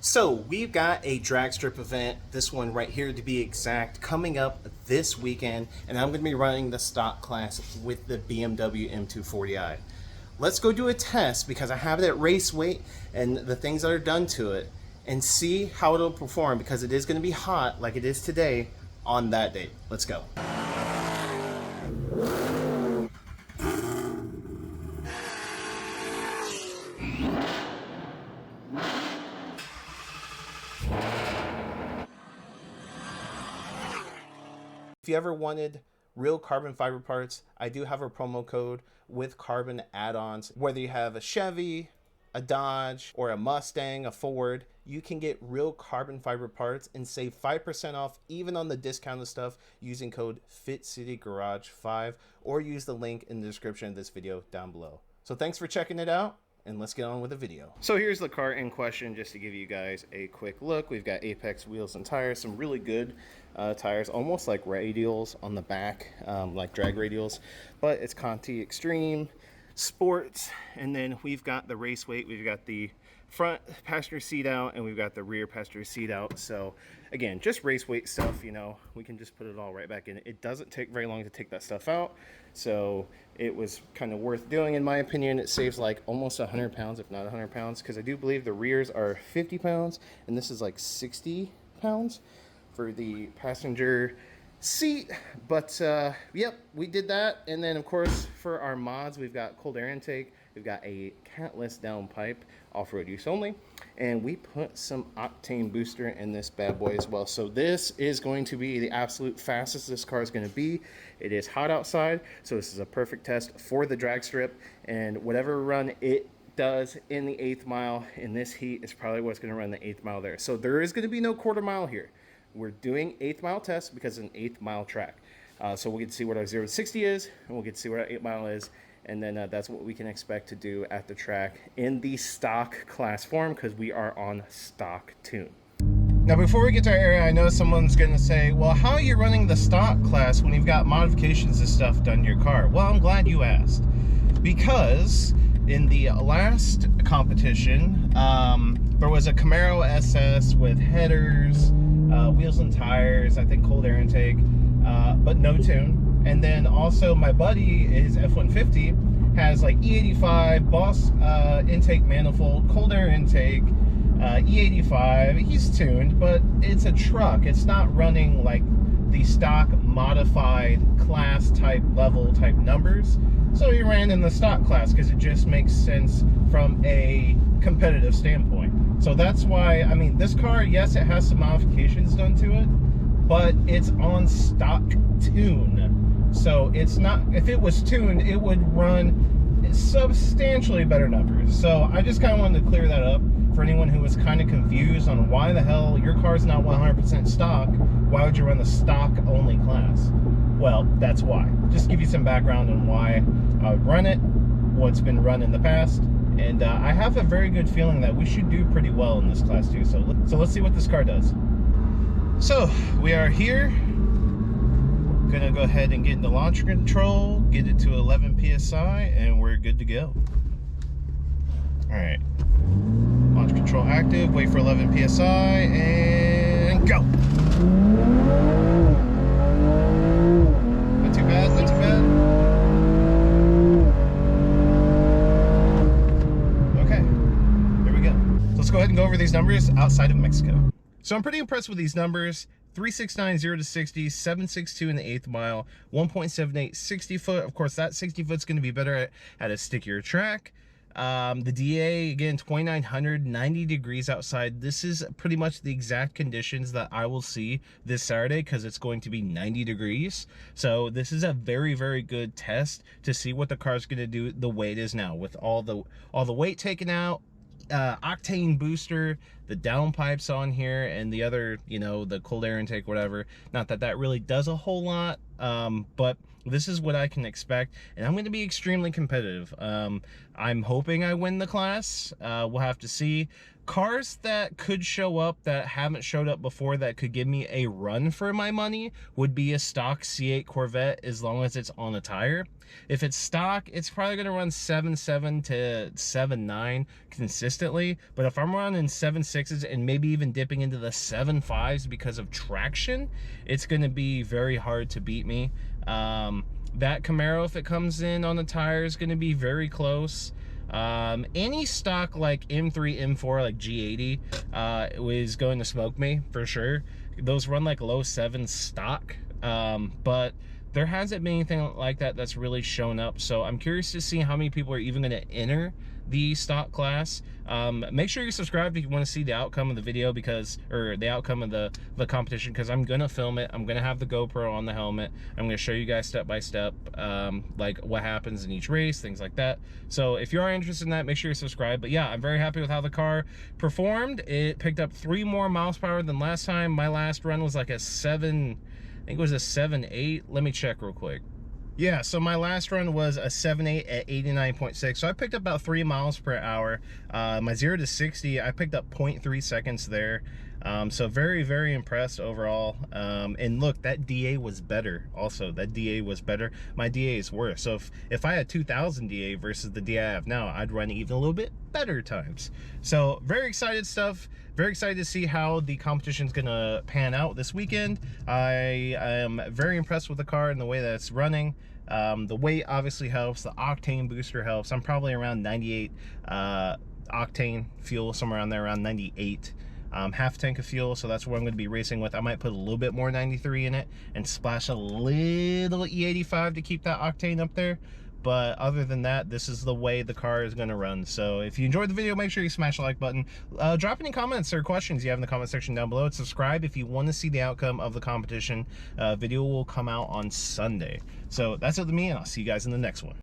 So we've got a drag strip event, this one right here to be exact, coming up this weekend, and I'm going to be running the stock class with the BMW M240i. Let's go do a test because I have that race weight and the things that are done to it and see how it'll perform because it is going to be hot like it is today on that date. Let's go. If you ever wanted real carbon fiber parts, I do have a promo code with carbon add-ons. Whether you have a Chevy, a Dodge, or a Mustang, a Ford, you can get real carbon fiber parts and save 5% off even on the discounted stuff using code FitCityGarage5 or use the link in the description of this video down below. So thanks for checking it out, and let's get on with the video. So here's the car in question just to give you guys a quick look. We've got Apex wheels and tires, some really good tires, almost like radials on the back, like drag radials, but it's Conti Extreme Sports. And then we've got the race weight, we've got the front passenger seat out, and we've got the rear passenger seat out. So again, just race weight stuff, you know, we can just put it all right back in. It doesn't take very long to take that stuff out, so it was kind of worth doing in my opinion. It saves like almost 100 pounds, if not 100 pounds, because I do believe the rears are 50 pounds and this is like 60 pounds for the passenger seat. But yep, we did that. And then of course for our mods, we've got cold air intake, we've got a catless downpipe, off-road use only, and we put some octane booster in this bad boy as well. So this is going to be the absolute fastest this car is going to be. It is hot outside, so this is a perfect test for the drag strip, and whatever run it does in the 8th mile in this heat is probably what's going to run the 8th mile there. So there is going to be no quarter mile here. We're doing 8th mile test because it's an 8th mile track. So we'll get to see what our 0 to 60 is, and we'll get to see what our 8 mile is. And then that's what we can expect to do at the track in the stock class form because we are on stock tune. Now before we get to our area, I know someone's going to say, well, how are you running the stock class when you've got modifications and stuff done to your car? Well, I'm glad you asked, because in the last competition, there was a Camaro SS with headers, wheels and tires, I think cold air intake, but no tune. And then also my buddy, his F-150 has like E85, Boss intake manifold, cold air intake, E85. He's tuned, but it's a truck. It's not running like the stock modified class type level type numbers. So he ran in the stock class because it just makes sense from a competitive standpoint. So that's why, I mean, this car, yes, it has some modifications done to it, but it's on stock tune. So it's not, if it was tuned, it would run substantially better numbers. So I just kind of wanted to clear that up for anyone who was kind of confused on why the hell your car's not 100% stock. Why would you run the stock only class? Well, that's why. Just give you some background on why I would run it, what's been run in the past. And I have a very good feeling that we should do pretty well in this class too. So let's see what this car does. So we are here. Gonna go ahead and get into launch control, get it to 11 psi, and we're good to go. All right, launch control active, wait for 11 psi, and go. Not too bad, not too bad. Okay, there we go. So let's go ahead and go over these numbers outside of Mexico. So I'm pretty impressed with these numbers. 369 0 to 60, 762 in the 8th mile, 1.78 60 foot. Of course, that 60 foot's going to be better at a stickier track. The DA, again, 2900, 90 degrees outside. This is pretty much the exact conditions that I will see this Saturday because it's going to be 90 degrees. So this is a very, very good test to see what the car's going to do the way it is now with all the weight taken out. Octane booster, the downpipes on here, and the other, you know, the cold air intake, whatever. Not that that really does a whole lot, but this is what I can expect, and I'm going to be extremely competitive. I'm hoping I win the class. We'll have to see. Cars that could show up that haven't showed up before that could give me a run for my money would be a stock C8 Corvette, as long as it's on a tire. If it's stock, it's probably going to run 7.7 to 7.9 consistently, but if I'm running 7.6 7.6s and maybe even dipping into the 7.5s because of traction, it's going to be very hard to beat me. That Camaro, if it comes in on the tire, is going to be very close. Any stock like M3, M4, like G80 was going to smoke me for sure. Those run like low 7 stock, but there hasn't been anything like that that's really shown up. So I'm curious to see how many people are even going to enter the stock class. Make sure you subscribe if you want to see the outcome of the video, because, or the outcome of the competition, because I'm gonna film it. I'm gonna have the GoPro on the helmet. I'm gonna show you guys step by step, like what happens in each race, things like that. So if you are interested in that, make sure you subscribe. But yeah, I'm very happy with how the car performed. It picked up 3 more miles per hour than last time. My last run was like a 7, I think it was a 7.8. Let me check real quick. Yeah, so my last run was a 7.8 at 89.6. So I picked up about 3 miles per hour. My 0 to 60, I picked up 0.3 seconds there. So very, very impressed overall. And look, that DA was better. Also, that DA was better. My DA is worse. So if I had 2000 DA versus the DA I have now, I'd run even a little bit better times. So very excited stuff. Very excited to see how the competition is going to pan out this weekend. I am very impressed with the car and the way that it's running. The weight obviously helps. The octane booster helps. I'm probably around 98 octane fuel, somewhere around there, around 98. Half tank of fuel, so that's what I'm going to be racing with. I might put a little bit more 93 in it and splash a little E85 to keep that octane up there. But other than that, this is the way the car is going to run. So if you enjoyed the video, make sure you smash the like button. Drop any comments or questions you have in the comment section down below. And subscribe if you want to see the outcome of the competition. Video will come out on Sunday. So that's it with me, and I'll see you guys in the next one.